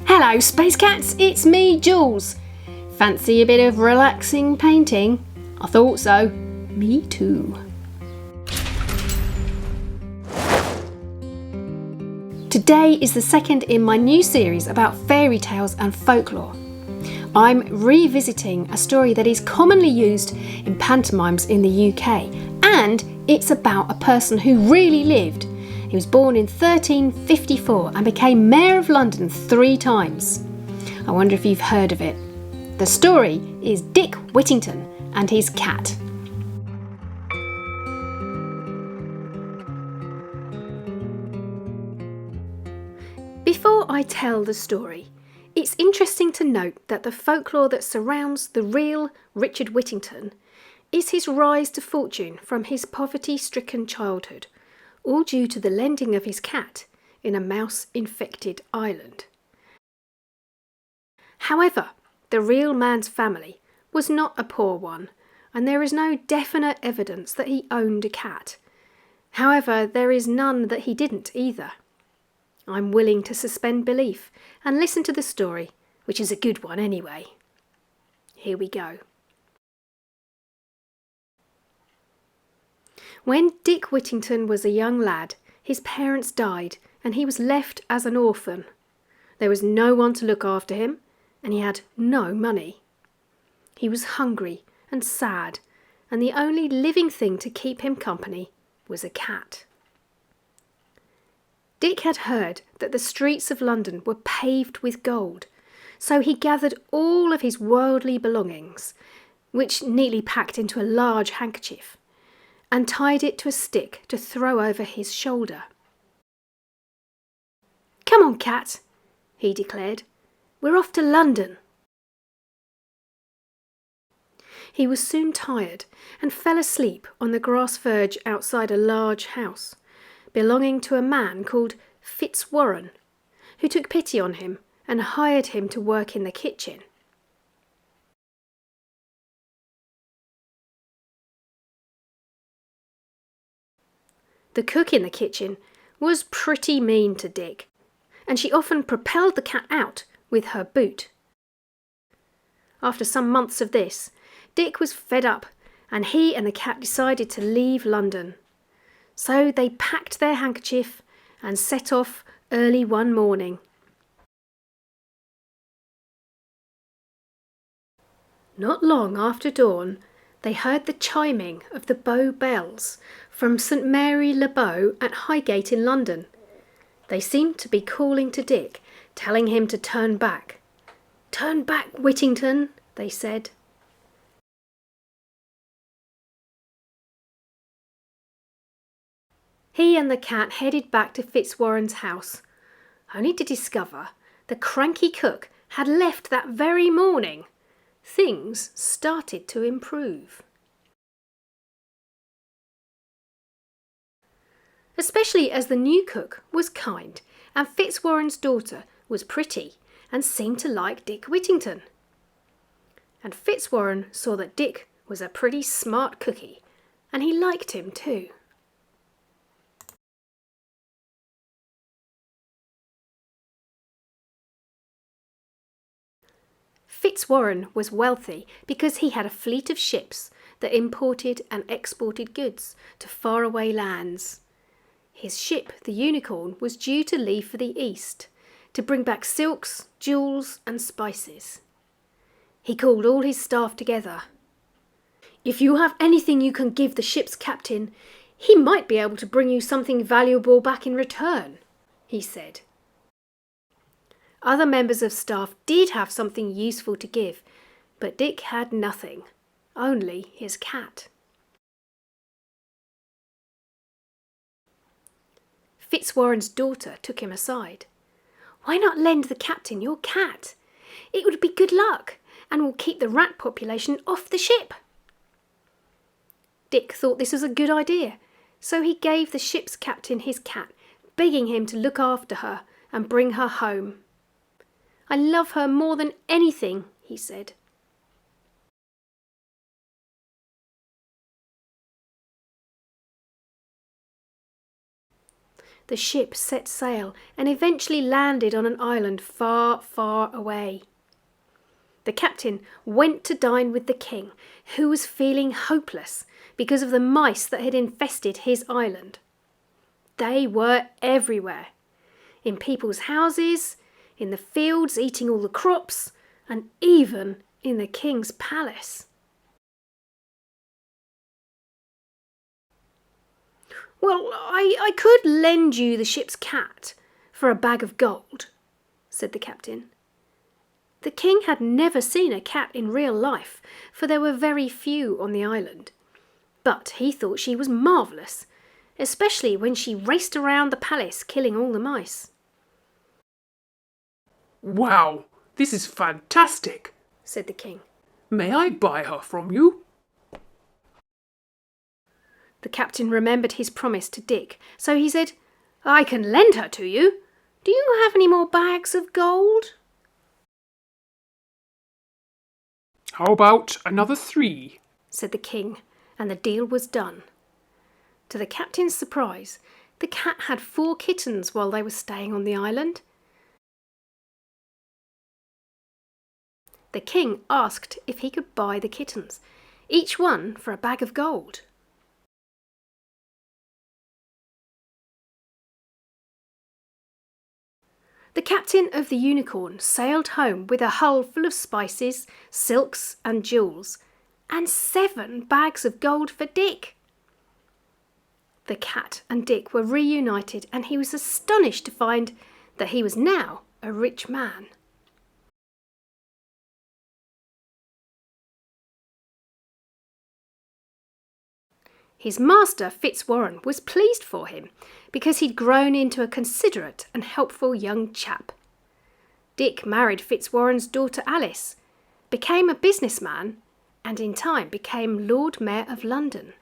Hello Space Cats, it's me Jules. Fancy a bit of relaxing painting? I thought so. Me too. Today is the second in my new series about fairy tales and folklore. I'm revisiting a story that is commonly used in pantomimes in the UK, and it's about a person who really lived. He was born in 1354 and became Mayor of London 3 times. I wonder if you've heard of it. The story is Dick Whittington and his cat. Before I tell the story, it's interesting to note that the folklore that surrounds the real Richard Whittington is his rise to fortune from his poverty-stricken childhood, all due to the lending of his cat in a mouse-infected island. However, the real man's family was not a poor one, and there is no definite evidence that he owned a cat. However, there is none that he didn't either. I'm willing to suspend belief and listen to the story, which is a good one anyway. Here we go. When Dick Whittington was a young lad, his parents died and he was left as an orphan. There was no one to look after him and he had no money. He was hungry and sad, and the only living thing to keep him company was a cat. Dick had heard that the streets of London were paved with gold, so he gathered all of his worldly belongings, which neatly packed into a large handkerchief, and tied it to a stick to throw over his shoulder. "Come on, cat," he declared. "We're off to London." He was soon tired and fell asleep on the grass verge outside a large house, belonging to a man called Fitzwarren, who took pity on him and hired him to work in the kitchen. The cook in the kitchen was pretty mean to Dick, and she often propelled the cat out with her boot. After some months of this, Dick was fed up, and he and the cat decided to leave London. So they packed their handkerchief and set off early one morning. Not long after dawn, they heard the chiming of the Bow bells from St Mary le Bow at Highgate in London. They seemed to be calling to Dick, telling him to turn back. "Turn back, Whittington," they said. He and the cat headed back to Fitzwarren's house, only to discover the cranky cook had left that very morning. Things started to improve. Especially as the new cook was kind and Fitzwarren's daughter was pretty and seemed to like Dick Whittington. And Fitzwarren saw that Dick was a pretty smart cookie, and he liked him too. Fitzwarren was wealthy because he had a fleet of ships that imported and exported goods to faraway lands. His ship, the Unicorn, was due to leave for the east to bring back silks, jewels and spices. He called all his staff together. "If you have anything you can give the ship's captain, he might be able to bring you something valuable back in return," he said. Other members of staff did have something useful to give, but Dick had nothing, only his cat. Fitzwarren's daughter took him aside. "Why not lend the captain your cat? It would be good luck and will keep the rat population off the ship." Dick thought this was a good idea, so he gave the ship's captain his cat, begging him to look after her and bring her home. "I love her more than anything," he said. the ship set sail and eventually landed on an island far, far away. The captain went to dine with the king, who was feeling hopeless because of the mice that had infested his island. They were everywhere, in people's houses, in the fields eating all the crops, and even in the king's palace. "Well, I could lend you the ship's cat for a bag of gold," said the captain. The king had never seen a cat in real life, for there were very few on the island. But he thought she was marvellous, especially when she raced around the palace killing all the mice. "Wow, this is fantastic," said the king. "May I buy her from you?" The captain remembered his promise to Dick, so he said, "I can lend her to you. Do you have any more bags of gold?" "How about another 3? said the king, and the deal was done. To the captain's surprise, the cat had 4 kittens while they were staying on the island. The king asked if he could buy the kittens, each one for a bag of gold. The captain of the Unicorn sailed home with a hull full of spices, silks and jewels, and 7 bags of gold for Dick. The cat and Dick were reunited, and he was astonished to find that he was now a rich man. His master, Fitzwarren, was pleased for him because he'd grown into a considerate and helpful young chap. Dick married Fitzwarren's daughter Alice, became a businessman, and in time became Lord Mayor of London.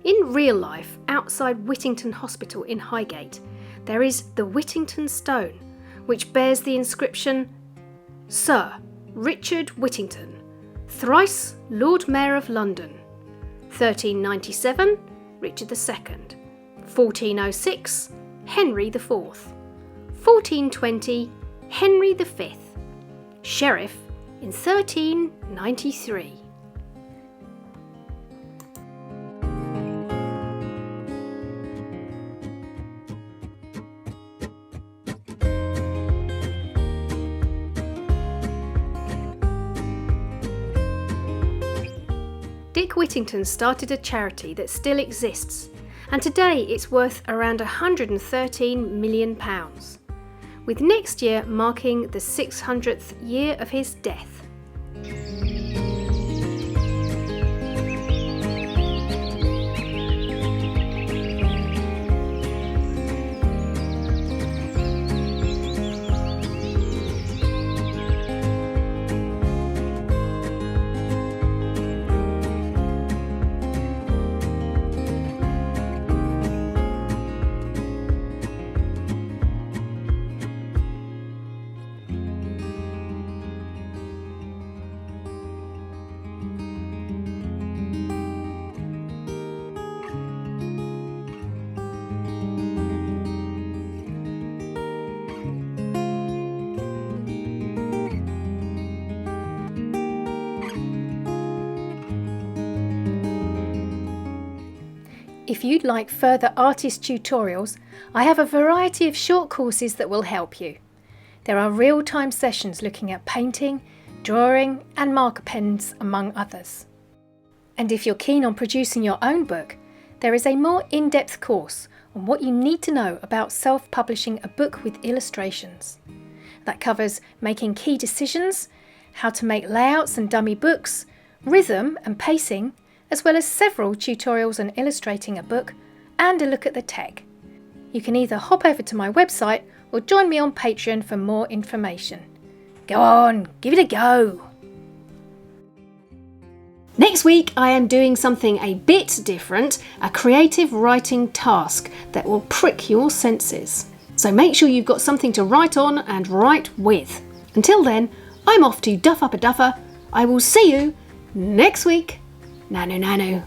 In real life, outside Whittington Hospital in Highgate, there is the Whittington Stone, which bears the inscription, "Sir Richard Whittington, thrice Lord Mayor of London, 1397, Richard II, 1406, Henry IV, 1420, Henry V, Sheriff in 1393. Dick Whittington started a charity that still exists, and today it's worth around £113 million, with next year marking the 600th year of his death. If you'd like further artist tutorials, I have a variety of short courses that will help you. There are real-time sessions looking at painting, drawing and marker pens, among others. And if you're keen on producing your own book, there is a more in-depth course on what you need to know about self-publishing a book with illustrations. That covers making key decisions, how to make layouts and dummy books, rhythm and pacing, as well as several tutorials on illustrating a book and a look at the tech. You can either hop over to my website or join me on Patreon for more information. Go on, give it a go! Next week I am doing something a bit different, a creative writing task that will prick your senses. So make sure you've got something to write on and write with. Until then, I'm off to duff up a duffer. I will see you next week. Nanu nanu.